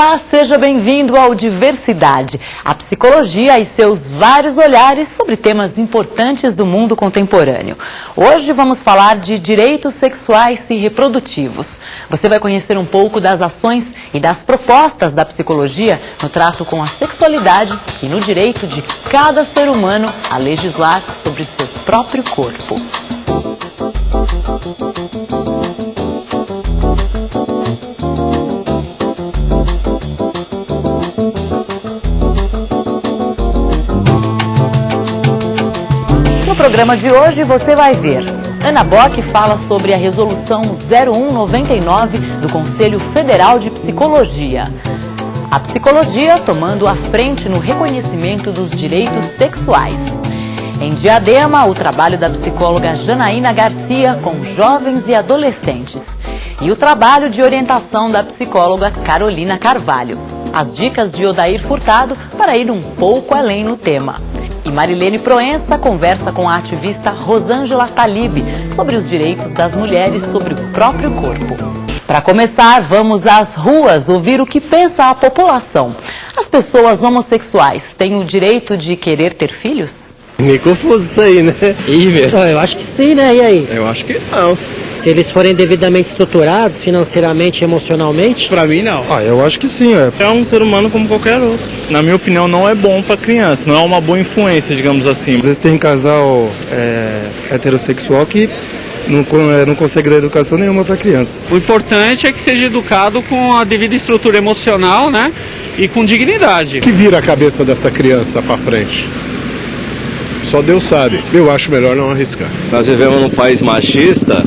Olá, seja bem-vindo ao Diversidade, a psicologia e seus vários olhares sobre temas importantes do mundo contemporâneo. Hoje vamos falar de direitos sexuais e reprodutivos. Você vai conhecer um pouco das ações e das propostas da psicologia no trato com a sexualidade e no direito de cada ser humano a legislar sobre seu próprio corpo. No programa de hoje você vai ver. Ana Bock fala sobre a resolução 0199 do Conselho Federal de Psicologia. A psicologia tomando a frente no reconhecimento dos direitos sexuais. Em Diadema, o trabalho da psicóloga Janaína Garcia com jovens e adolescentes. E o trabalho de orientação da psicóloga Carolina Carvalho. As dicas de Odair Furtado para ir um pouco além no tema. E Marilene Proença conversa com a ativista Rosângela Talib sobre os direitos das mulheres sobre o próprio corpo. Para começar, vamos às ruas ouvir o que pensa a população. As pessoas homossexuais têm o direito de querer ter filhos? Meio confuso isso aí, né? Eu acho que sim, né? E aí? Eu acho que não. Se eles forem devidamente estruturados, financeiramente e emocionalmente? Pra mim, não. Eu acho que sim. É um ser humano como qualquer outro. Na minha opinião, não é bom pra criança, não é uma boa influência, digamos assim. Às vezes tem casal heterossexual que não consegue dar educação nenhuma para criança. O importante é que seja educado com a devida estrutura emocional, né? E com dignidade. O que vira a cabeça dessa criança para frente? Só Deus sabe. Eu acho melhor não arriscar. Nós vivemos num país machista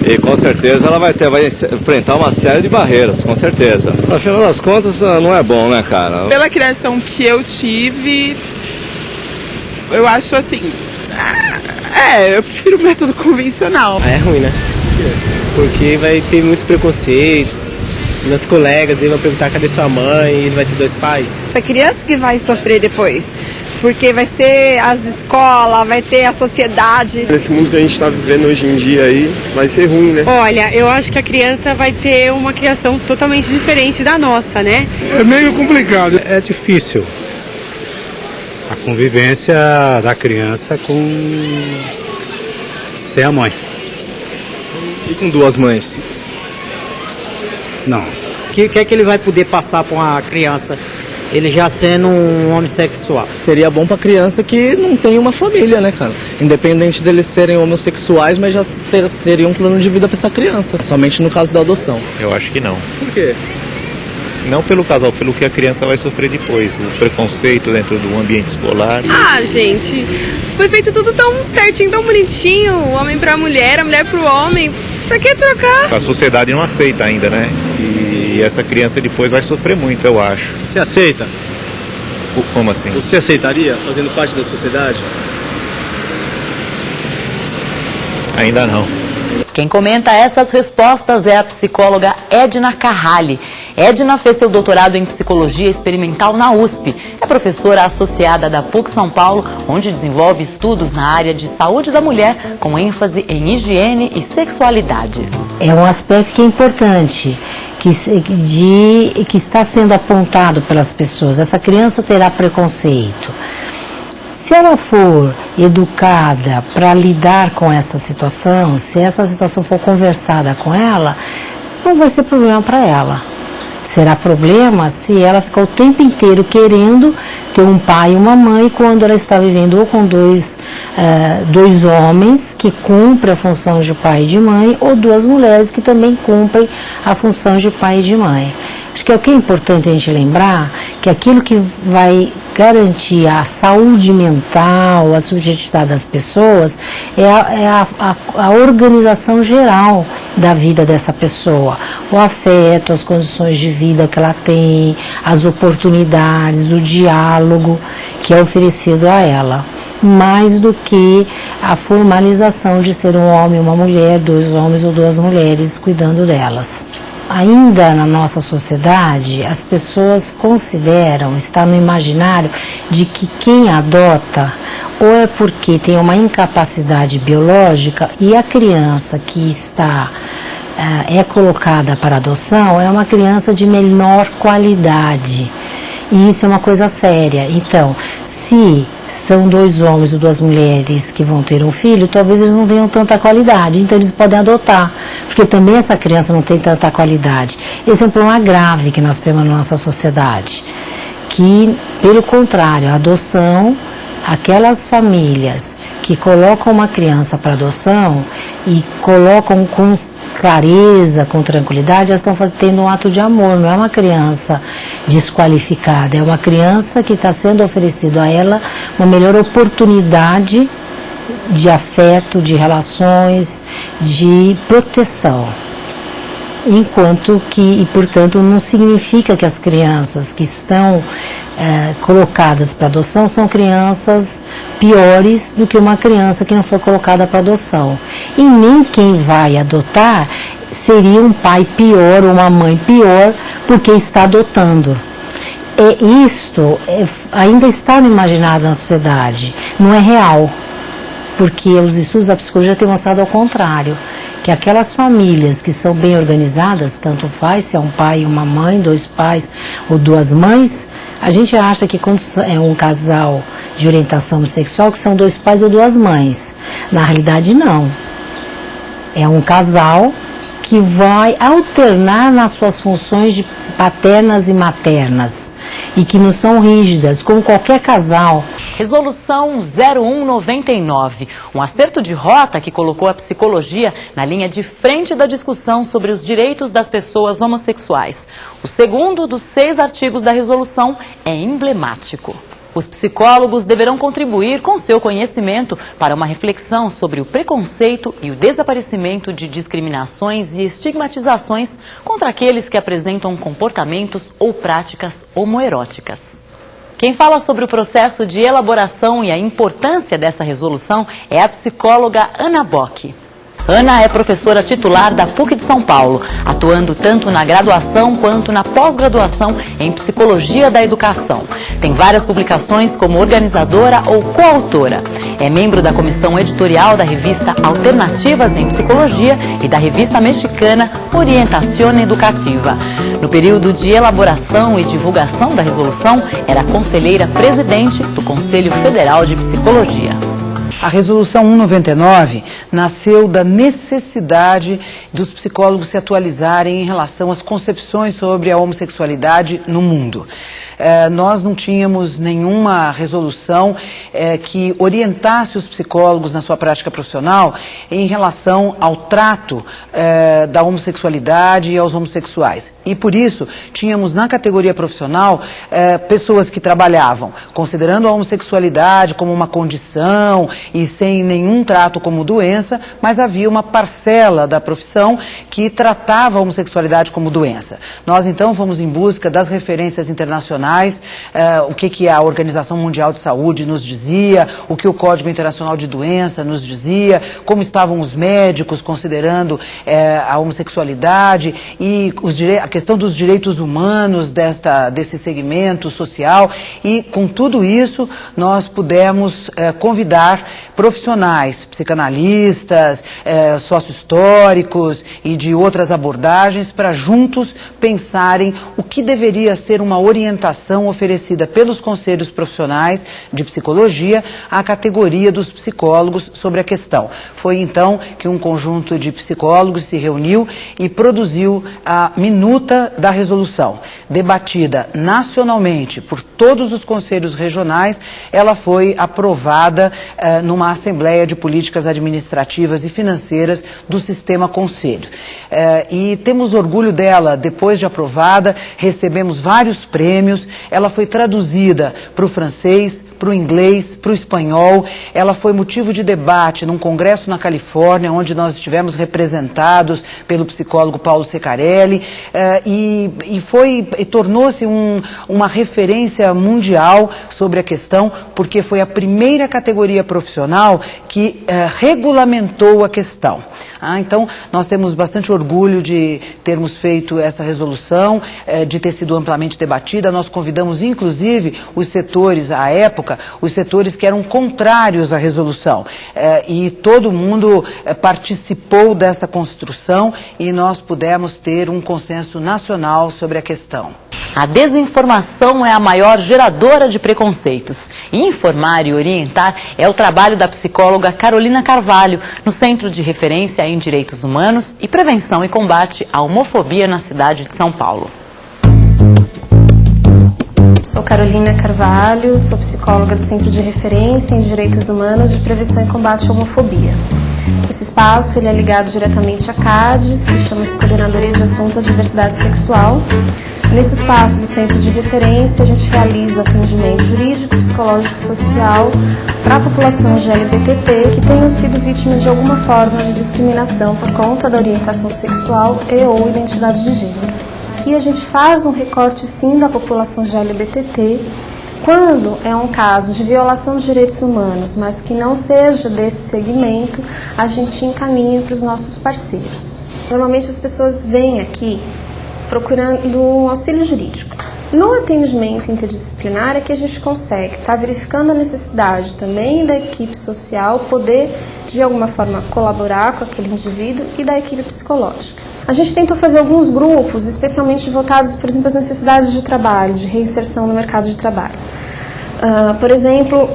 e com certeza ela vai enfrentar uma série de barreiras, com certeza. Afinal das contas, não é bom, né, cara? Pela criação que eu tive, eu acho assim... eu prefiro o método convencional. É ruim, né? Porque vai ter muitos preconceitos. Meus colegas vão perguntar cadê sua mãe, ele vai ter 2 pais. A criança que vai sofrer depois, porque vai ser as escolas, vai ter a sociedade. Nesse mundo que a gente está vivendo hoje em dia aí, vai ser ruim, né? Olha, eu acho que a criança vai ter uma criação totalmente diferente da nossa, né? É meio complicado. É difícil a convivência da criança sem a mãe. E com 2 mães? Não. O que é que ele vai poder passar para uma criança, ele já sendo um homossexual? Seria bom pra criança que não tem uma família, né, cara? Independente deles serem homossexuais, mas já seria um plano de vida pra essa criança. Somente no caso da adoção. Eu acho que não. Por quê? Não pelo casal, pelo que a criança vai sofrer depois. O preconceito dentro do ambiente escolar. Gente, foi feito tudo tão certinho, tão bonitinho. O homem pra mulher, a mulher pro homem. Pra que trocar? A sociedade não aceita ainda, né? E essa criança depois vai sofrer muito, eu acho. Você aceita? Como assim? Você aceitaria fazendo parte da sociedade? Ainda não. Quem comenta essas respostas é a psicóloga Edna Carrali. Edna fez seu doutorado em psicologia experimental na USP. É professora associada da PUC São Paulo, onde desenvolve estudos na área de saúde da mulher, com ênfase em higiene e sexualidade. É um aspecto que é importante, que está sendo apontado pelas pessoas. Essa criança terá preconceito. Se ela for educada para lidar com essa situação, se essa situação for conversada com ela, não vai ser problema para ela. Será problema se ela ficar o tempo inteiro querendo ter um pai e uma mãe quando ela está vivendo ou com dois homens que cumprem a função de pai e de mãe, ou 2 mulheres que também cumprem a função de pai e de mãe. Acho que o que é importante a gente lembrar que aquilo que vai garantir a saúde mental, a subjetividade das pessoas, é a organização geral da vida dessa pessoa. O afeto, as condições de vida que ela tem, as oportunidades, o diálogo que é oferecido a ela. Mais do que a formalização de ser um homem e uma mulher, 2 homens ou 2 mulheres cuidando delas. Ainda na nossa sociedade, as pessoas consideram, está no imaginário, de que quem adota ou é porque tem uma incapacidade biológica e a criança que está é colocada para adoção, é uma criança de menor qualidade. E isso é uma coisa séria. Então, se são 2 homens ou 2 mulheres que vão ter um filho, talvez eles não tenham tanta qualidade, então eles podem adotar, porque também essa criança não tem tanta qualidade. Esse é um problema grave que nós temos na nossa sociedade, que, pelo contrário, a adoção, aquelas famílias que colocam uma criança para adoção e colocam com clareza, com tranquilidade, elas estão tendo um ato de amor, não é uma criança desqualificada, é uma criança que está sendo oferecido a ela uma melhor oportunidade de afeto, de relações, de proteção. Enquanto que, e portanto, não significa que as crianças que estão colocadas para adoção são crianças piores do que uma criança que não foi colocada para adoção. E nem quem vai adotar seria um pai pior ou uma mãe pior porque está adotando. Isto ainda está no imaginário da sociedade, não é real, porque os estudos da psicologia têm mostrado ao contrário, que aquelas famílias que são bem organizadas, tanto faz se é um pai e uma mãe, 2 pais ou 2 mães, a gente acha que quando é um casal de orientação sexual, que são 2 pais ou 2 mães. Na realidade, não. É um casal que vai alternar nas suas funções de paternas e maternas e que não são rígidas, como qualquer casal. Resolução 0199, um acerto de rota que colocou a psicologia na linha de frente da discussão sobre os direitos das pessoas homossexuais. O segundo dos 6 artigos da resolução é emblemático. Os psicólogos deverão contribuir com seu conhecimento para uma reflexão sobre o preconceito e o desaparecimento de discriminações e estigmatizações contra aqueles que apresentam comportamentos ou práticas homoeróticas. Quem fala sobre o processo de elaboração e a importância dessa resolução é a psicóloga Ana Bock. Ana é professora titular da PUC de São Paulo, atuando tanto na graduação quanto na pós-graduação em Psicologia da Educação. Tem várias publicações como organizadora ou coautora. É membro da comissão editorial da revista Alternativas em Psicologia e da revista mexicana Orientación Educativa. No período de elaboração e divulgação da resolução, era conselheira presidente do Conselho Federal de Psicologia. A Resolução 199 nasceu da necessidade dos psicólogos se atualizarem em relação às concepções sobre a homossexualidade no mundo. Nós não tínhamos nenhuma resolução que orientasse os psicólogos na sua prática profissional em relação ao trato da homossexualidade e aos homossexuais. E por isso tínhamos na categoria profissional pessoas que trabalhavam considerando a homossexualidade como uma condição e sem nenhum trato como doença, mas havia uma parcela da profissão que tratava a homossexualidade como doença. Nós então fomos em busca das referências internacionais, o que a Organização Mundial de Saúde nos dizia, o que o Código Internacional de Doença nos dizia, como estavam os médicos considerando a homossexualidade e a questão dos direitos humanos desse segmento social. E com tudo isso nós pudemos convidar profissionais, psicanalistas, sócio-históricos e de outras abordagens para juntos pensarem o que deveria ser uma orientação oferecida pelos conselhos profissionais de psicologia à categoria dos psicólogos sobre a questão. Foi então que um conjunto de psicólogos se reuniu e produziu a minuta da resolução. Debatida nacionalmente por todos os conselhos regionais, ela foi aprovada numa Assembleia de Políticas Administrativas e Financeiras do Sistema Conselho. E temos orgulho dela, depois de aprovada, recebemos vários prêmios, ela foi traduzida para o francês, para o inglês, para o espanhol, ela foi motivo de debate num congresso na Califórnia, onde nós estivemos representados pelo psicólogo Paulo Secarelli, e tornou-se uma referência mundial sobre a questão, porque foi a primeira categoria profissional que regulamentou a questão. Então, nós temos bastante orgulho de termos feito essa resolução, de ter sido amplamente debatida. Nós convidamos inclusive os setores, à época, os setores que eram contrários à resolução. E todo mundo participou dessa construção e nós pudemos ter um consenso nacional sobre a questão. A desinformação é a maior geradora de preconceitos. E informar e orientar é o trabalho da psicóloga Carolina Carvalho, no Centro de Referência em Direitos Humanos e Prevenção e Combate à Homofobia na cidade de São Paulo. Sou Carolina Carvalho, sou psicóloga do Centro de Referência em Direitos Humanos de Prevenção e Combate à Homofobia. Esse espaço ele é ligado diretamente à CADES, que chama-se Coordenadoria de Assuntos da Diversidade Sexual. Nesse espaço do Centro de Referência, a gente realiza atendimento jurídico, psicológico e social para a população LGBTT que tenham sido vítimas de alguma forma de discriminação por conta da orientação sexual e ou identidade de gênero. Aqui a gente faz um recorte sim da população LGBTT quando é um caso de violação de direitos humanos, mas que não seja desse segmento, a gente encaminha para os nossos parceiros. Normalmente as pessoas vêm aqui procurando um auxílio jurídico. No atendimento interdisciplinar é que a gente consegue estar verificando a necessidade também da equipe social poder, de alguma forma, colaborar com aquele indivíduo e da equipe psicológica. A gente tentou fazer alguns grupos, especialmente voltados, por exemplo, às necessidades de trabalho, de reinserção no mercado de trabalho. Por exemplo,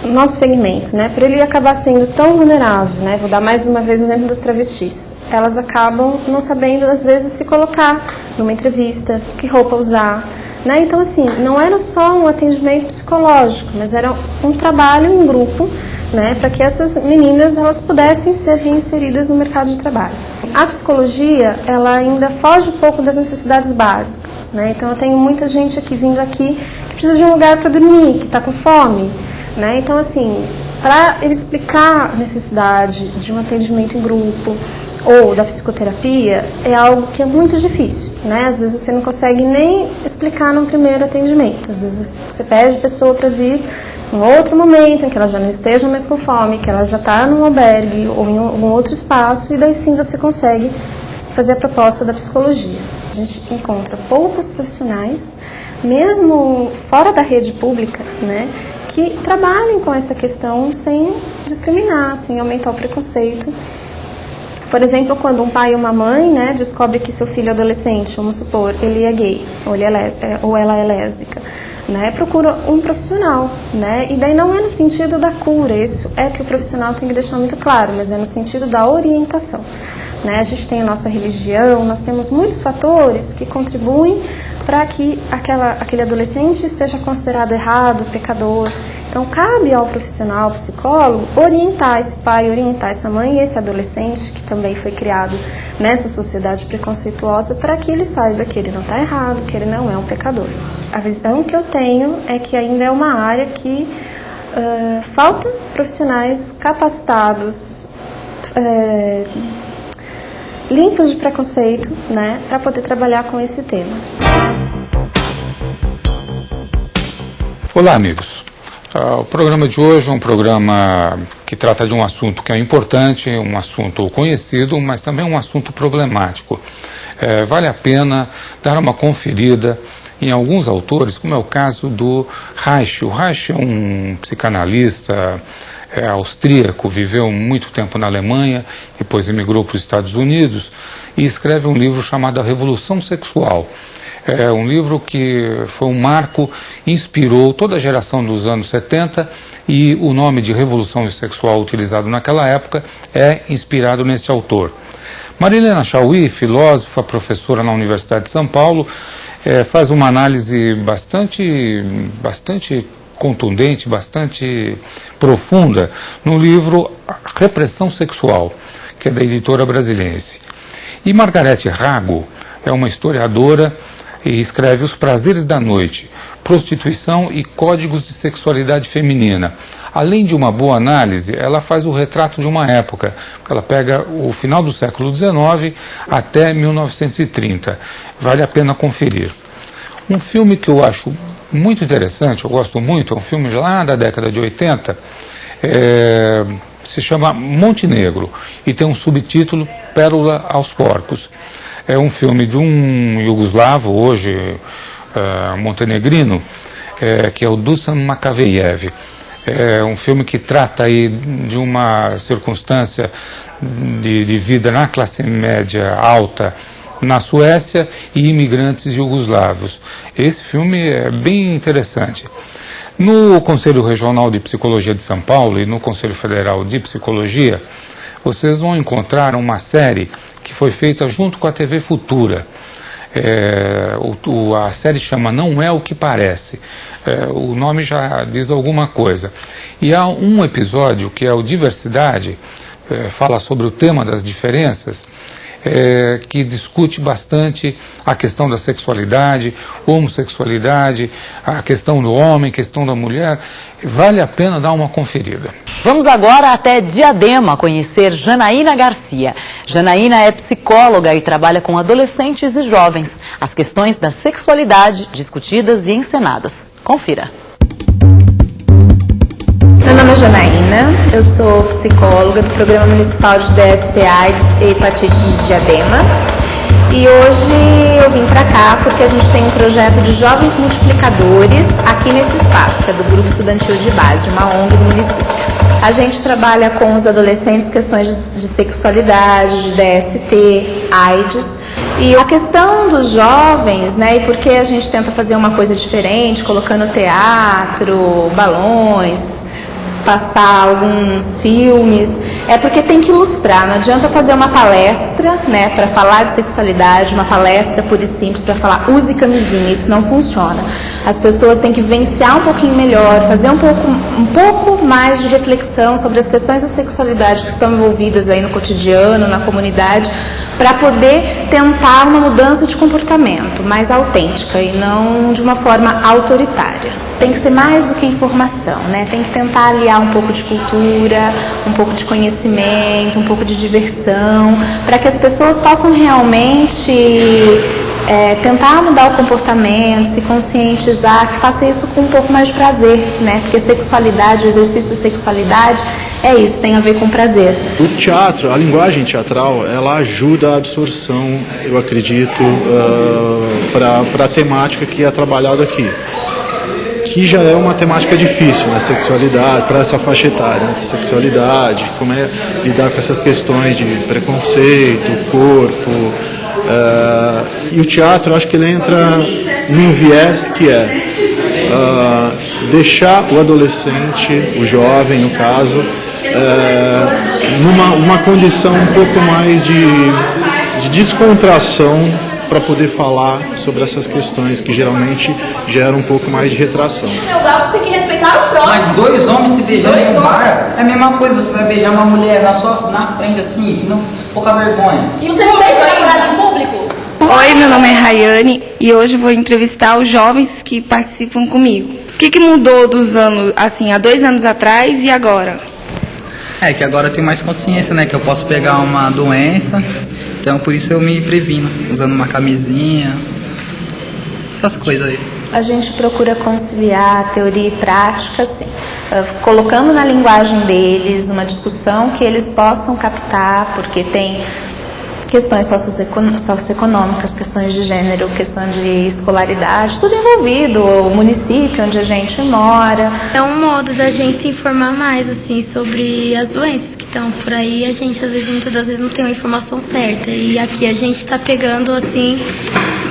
nosso segmento, por ele acabar sendo tão vulnerável, vou dar mais uma vez o exemplo das travestis, elas acabam não sabendo, às vezes, se colocar numa entrevista, que roupa usar, Então, assim, não era só um atendimento psicológico, mas era um trabalho em grupo, para que essas meninas elas pudessem ser reinseridas no mercado de trabalho. A psicologia, ela ainda foge um pouco das necessidades básicas, Então, eu tenho muita gente aqui vindo aqui que precisa de um lugar para dormir, que está com fome, Então, assim, para explicar a necessidade de um atendimento em grupo ou da psicoterapia, é algo que é muito difícil, Às vezes você não consegue nem explicar no primeiro atendimento. Às vezes você pede a pessoa para vir em outro momento, em que ela já não esteja mais com fome, que ela já está num albergue ou em algum outro espaço, e daí sim você consegue fazer a proposta da psicologia. A gente encontra poucos profissionais, mesmo fora da rede pública, que trabalhem com essa questão sem discriminar, sem aumentar o preconceito. Por exemplo, quando um pai ou uma mãe descobre que seu filho adolescente, vamos supor, ele é gay ou ela é lésbica, procura um profissional, e daí não é no sentido da cura, isso é que o profissional tem que deixar muito claro, mas é no sentido da orientação. A gente tem a nossa religião, nós temos muitos fatores que contribuem para que aquele adolescente seja considerado errado, pecador. Então, cabe ao profissional, psicólogo, orientar esse pai, orientar essa mãe e esse adolescente, que também foi criado nessa sociedade preconceituosa, para que ele saiba que ele não está errado, que ele não é um pecador. A visão que eu tenho é que ainda é uma área que falta profissionais capacitados, limpos de preconceito, para poder trabalhar com esse tema. Olá, amigos. O programa de hoje é um programa que trata de um assunto que é importante, um assunto conhecido, mas também um assunto problemático. Vale a pena dar uma conferida em alguns autores, como é o caso do Reich. O Reich é um psicanalista austríaco, viveu muito tempo na Alemanha, depois emigrou para os Estados Unidos e escreve um livro chamado A Revolução Sexual. É um livro que foi um marco, inspirou toda a geração dos anos 70 e o nome de Revolução Sexual utilizado naquela época é inspirado nesse autor. Marilena Chauí, filósofa, professora na Universidade de São Paulo, faz uma análise bastante contundente, bastante profunda no livro Repressão Sexual, que é da editora Brasiliense. E Margarete Rago é uma historiadora e escreve Os Prazeres da Noite, Prostituição e Códigos de Sexualidade Feminina. Além de uma boa análise, ela faz o retrato de uma época, porque ela pega o final do século XIX até 1930. Vale a pena conferir. Um filme que eu acho muito interessante, eu gosto muito, é um filme lá da década de 80, se chama Montenegro e tem um subtítulo Pérola aos Porcos. É um filme de um iugoslavo, hoje montenegrino, que é o Dusan Makavejev. É um filme que trata aí de uma circunstância de vida na classe média alta na Suécia e imigrantes jugoslavos. Esse filme é bem interessante. No Conselho Regional de Psicologia de São Paulo e no Conselho Federal de Psicologia, vocês vão encontrar uma série que foi feita junto com a TV Futura. A série chama Não É O Que Parece. O nome já diz alguma coisa. E há um episódio que é o Diversidade, fala sobre o tema das diferenças, que discute bastante a questão da sexualidade, homossexualidade, a questão do homem, a questão da mulher. Vale a pena dar uma conferida. Vamos agora até Diadema conhecer Janaína Garcia. Janaína é psicóloga e trabalha com adolescentes e jovens. As questões da sexualidade discutidas e encenadas. Confira. Meu nome é Janaína, eu sou psicóloga do Programa Municipal de DST-AIDS e Hepatite de Diadema. E hoje eu vim para cá porque a gente tem um projeto de jovens multiplicadores aqui nesse espaço, que é do Grupo Estudantil de Base, uma ONG do município. A gente trabalha com os adolescentes questões de sexualidade, de DST, AIDS. E a questão dos jovens, né, e por que a gente tenta fazer uma coisa diferente, colocando teatro, balões, passar alguns filmes, é porque tem que ilustrar. Não adianta fazer uma palestra, né, para falar de sexualidade, uma palestra pura e simples para falar use camisinha, isso não funciona. As pessoas têm que vivenciar um pouquinho melhor, fazer um pouco mais de reflexão sobre as questões da sexualidade que estão envolvidas aí no cotidiano, na comunidade, para poder tentar uma mudança de comportamento mais autêntica e não de uma forma autoritária. Tem que ser mais do que informação, né? Tem que tentar aliar um pouco de cultura, um pouco de conhecimento, um pouco de diversão, para que as pessoas possam realmente tentar mudar o comportamento, se conscientizar, que faça isso com um pouco mais de prazer, né? Porque sexualidade, o exercício da sexualidade é isso, tem a ver com prazer. O teatro, a linguagem teatral, ela ajuda a absorção, eu acredito, para a temática que é trabalhada aqui. Que já é uma temática difícil, né? Sexualidade, para essa faixa etária, né? Sexualidade, como é lidar com essas questões de preconceito, corpo. E o teatro, eu acho que ele entra num viés que é deixar o adolescente, o jovem, no caso, numa condição um pouco mais de descontração, para poder falar sobre essas questões que geralmente geram um pouco mais de retração. Eu gosto de que respeitar o próximo. Mas dois homens se beijando em um bar é a mesma coisa, você vai beijar uma mulher na frente assim, não, pouca vergonha. E você não beija namorado em público? Oi, meu nome é Rayane e hoje vou entrevistar os jovens que participam comigo. O que mudou dos anos, assim, há 2 anos atrás e agora? É que agora eu tenho mais consciência, né, que eu posso pegar uma doença. Então, por isso eu me previno, usando uma camisinha, essas coisas aí. A gente procura conciliar teoria e prática, assim, colocando na linguagem deles uma discussão que eles possam captar, porque tem questões socioeconômicas, questões de gênero, questão de escolaridade, tudo envolvido, o município onde a gente mora. É um modo da gente se informar mais, assim, sobre as doenças que estão por aí. A gente, às vezes, muitas das vezes não tem uma informação certa. E aqui a gente está pegando, assim,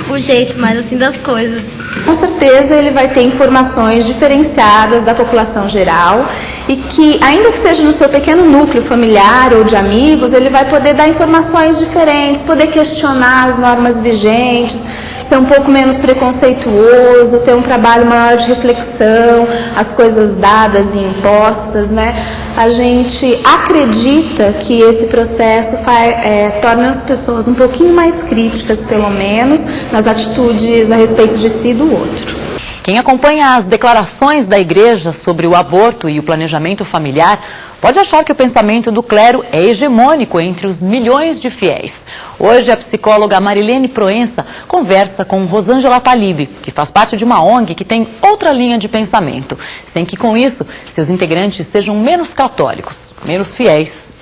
o jeito mais, assim, das coisas. Com certeza ele vai ter informações diferenciadas da população geral e que, ainda que seja no seu pequeno núcleo familiar ou de amigos, ele vai poder dar informações diferentes, poder questionar as normas vigentes, ser um pouco menos preconceituoso, ter um trabalho maior de reflexão, as coisas dadas e impostas, né? A gente acredita que esse processo torna as pessoas um pouquinho mais críticas, pelo menos, nas atitudes a respeito de si e do outro. Quem acompanha as declarações da igreja sobre o aborto e o planejamento familiar pode achar que o pensamento do clero é hegemônico entre os milhões de fiéis. Hoje, a psicóloga Marilene Proença conversa com Rosângela Talib, que faz parte de uma ONG que tem outra linha de pensamento, sem que com isso seus integrantes sejam menos católicos, menos fiéis.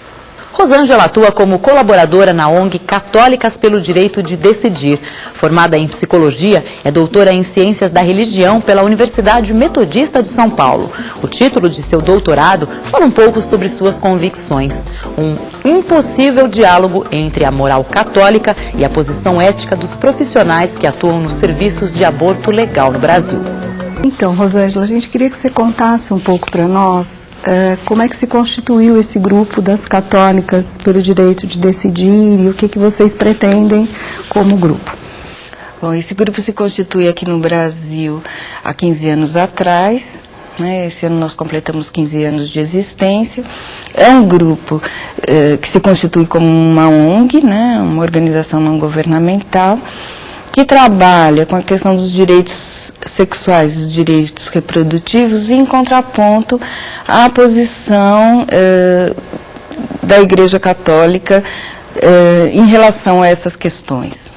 Rosângela atua como colaboradora na ONG Católicas pelo Direito de Decidir. Formada em psicologia, é doutora em ciências da religião pela Universidade Metodista de São Paulo. O título de seu doutorado fala um pouco sobre suas convicções. Um impossível diálogo entre a moral católica e a posição ética dos profissionais que atuam nos serviços de aborto legal no Brasil. Então, Rosângela, a gente queria que você contasse um pouco para nós como é que se constituiu esse grupo das católicas pelo direito de decidir e o que vocês pretendem como grupo. Bom, esse grupo se constitui aqui no Brasil há 15 anos atrás. Esse ano nós completamos 15 anos de existência. É um grupo que se constitui como uma ONG, uma organização não governamental, que trabalha com a questão dos direitos sexuais e dos direitos reprodutivos em contraponto à posição da Igreja Católica em relação a essas questões.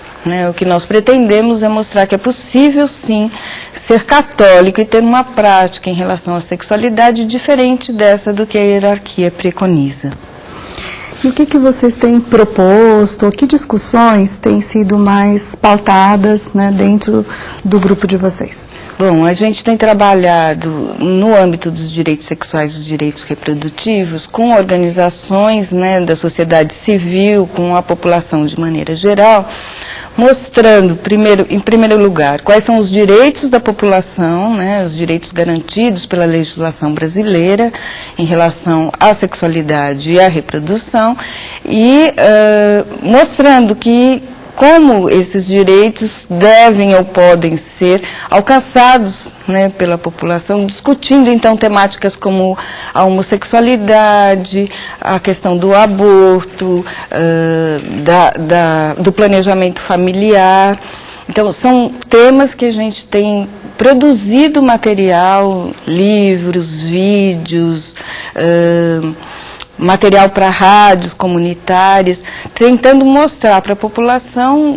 O que nós pretendemos é mostrar que é possível, sim, ser católico e ter uma prática em relação à sexualidade diferente dessa do que a hierarquia preconiza. E o que vocês têm proposto, que discussões têm sido mais pautadas dentro do grupo de vocês? Bom, a gente tem trabalhado no âmbito dos direitos sexuais e dos direitos reprodutivos com organizações da sociedade civil, com a população de maneira geral, mostrando, em primeiro lugar, quais são os direitos da população, os direitos garantidos pela legislação brasileira em relação à sexualidade e à reprodução, e mostrando como esses direitos devem ou podem ser alcançados pela população, discutindo então temáticas como a homossexualidade, a questão do aborto, do planejamento familiar. Então são temas que a gente tem produzido material, livros, vídeos, material para rádios comunitárias, tentando mostrar para a população,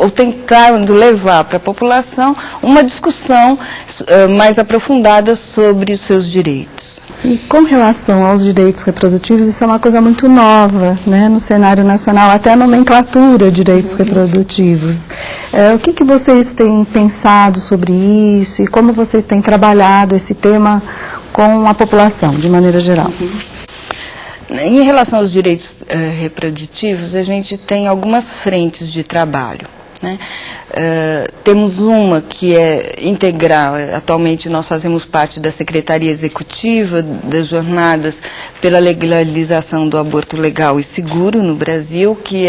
ou tentando levar para a população uma discussão mais aprofundada sobre os seus direitos. E com relação aos direitos reprodutivos, isso é uma coisa muito nova, no cenário nacional, até a nomenclatura de direitos reprodutivos. O que vocês têm pensado sobre isso e como vocês têm trabalhado esse tema com a população, de maneira geral? Em relação aos direitos reprodutivos, a gente tem algumas frentes de trabalho. Temos uma que é integral. Atualmente nós fazemos parte da Secretaria Executiva das Jornadas pela Legalização do Aborto Legal e Seguro no Brasil, que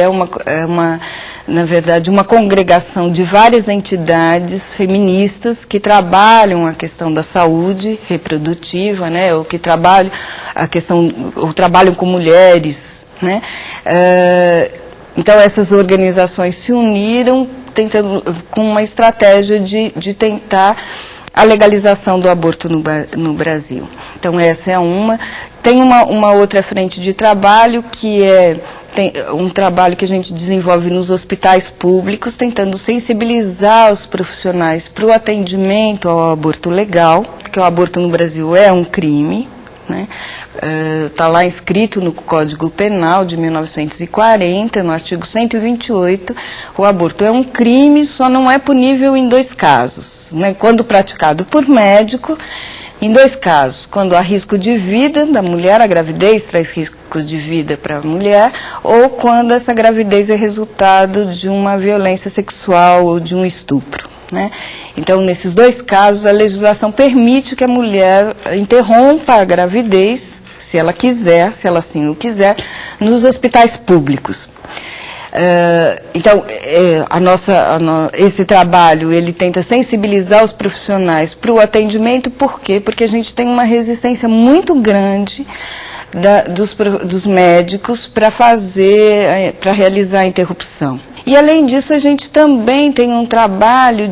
na verdade, uma congregação de várias entidades feministas que trabalham a questão da saúde reprodutiva, ou que trabalham trabalham com mulheres, Então, essas organizações se uniram com uma estratégia de tentar a legalização do aborto no Brasil. Então, essa é uma. Tem uma outra frente de trabalho que tem um trabalho que a gente desenvolve nos hospitais públicos, tentando sensibilizar os profissionais para o atendimento ao aborto legal, porque o aborto no Brasil é um crime. Está lá escrito no Código Penal de 1940, no artigo 128, o aborto é um crime, só não é punível em 2 casos, quando praticado por médico, em 2 casos, quando há risco de vida da mulher, a gravidez traz risco de vida para a mulher, ou quando essa gravidez é resultado de uma violência sexual ou de um estupro. Então, nesses 2 casos, a legislação permite que a mulher interrompa a gravidez, se ela quiser, se ela assim o quiser, nos hospitais públicos. Então, esse trabalho, ele tenta sensibilizar os profissionais para o atendimento, por quê? Porque a gente tem uma resistência muito grande dos médicos para realizar a interrupção. E, além disso, a gente também tem um trabalho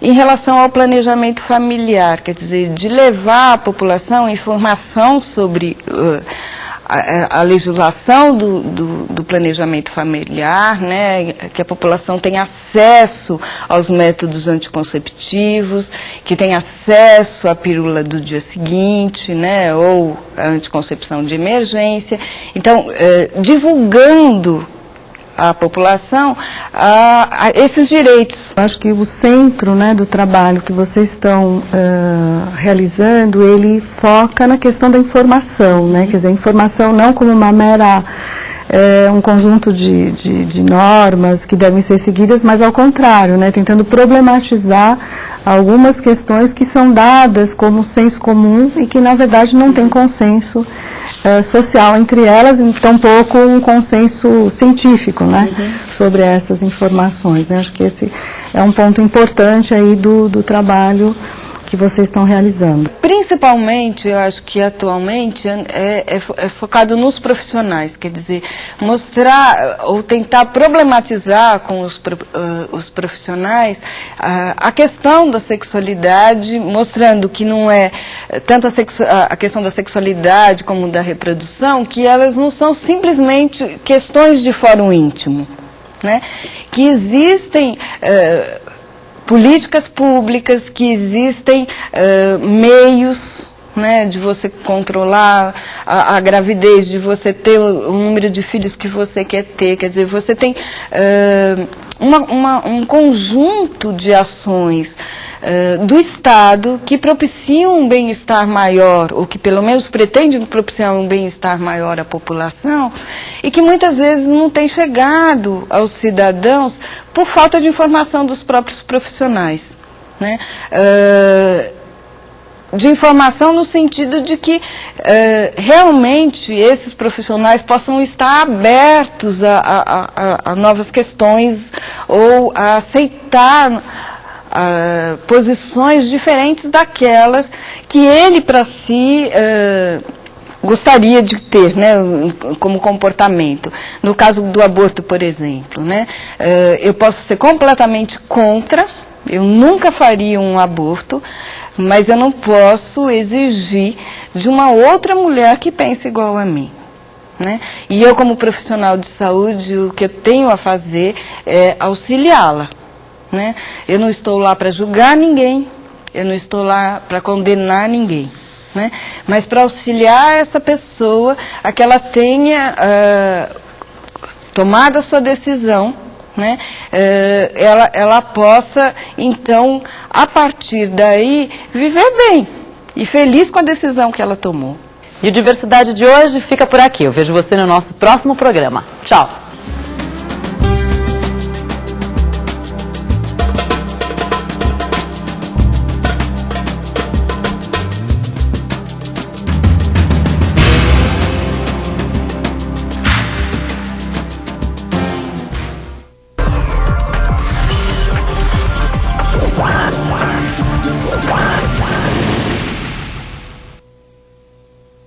em relação ao planejamento familiar, quer dizer, de levar à população informação sobre a legislação do planejamento familiar, né, que a população tenha acesso aos métodos anticonceptivos, que tenha acesso à pílula do dia seguinte, né, ou a anticoncepção de emergência. Então, divulgando à população a esses direitos. Acho que o centro, né, do trabalho que vocês estão realizando, ele foca na questão da informação, né? Quer dizer, a informação não como uma mera um conjunto de normas que devem ser seguidas, mas ao contrário, né, tentando problematizar algumas questões que são dadas como senso comum e que na verdade não tem consenso social entre elas, e tampouco um consenso científico, né, sobre essas informações, né. Acho que esse é um ponto importante aí do trabalho que vocês estão realizando. Principalmente, eu acho que atualmente é focado nos profissionais, quer dizer, mostrar ou tentar problematizar com os profissionais a questão da sexualidade, mostrando que não é tanto a questão da sexualidade como da reprodução, que elas não são simplesmente questões de fórum íntimo, né? Que existem políticas públicas, que existem meios, né, de você controlar a gravidez, de você ter o número de filhos que você quer ter. Quer dizer, você tem um conjunto de ações do Estado que propiciam um bem-estar maior, ou que pelo menos pretendem propiciar um bem-estar maior à população, e que muitas vezes não tem chegado aos cidadãos por falta de informação dos próprios profissionais, né? De informação no sentido de que realmente esses profissionais possam estar abertos a novas questões ou a aceitar posições diferentes daquelas que ele para si gostaria de ter, né, como comportamento. No caso do aborto, por exemplo, né, eu posso ser completamente contra, eu nunca faria um aborto, mas eu não posso exigir de uma outra mulher que pense igual a mim, né? E eu, como profissional de saúde, o que eu tenho a fazer é auxiliá-la, né? Eu não estou lá para julgar ninguém, eu não estou lá para condenar ninguém, né? Mas para auxiliar essa pessoa a que ela tenha tomado a sua decisão, né, ela possa, então, a partir daí, viver bem e feliz com a decisão que ela tomou. E o Diversidade de hoje fica por aqui. Eu vejo você no nosso próximo programa. Tchau!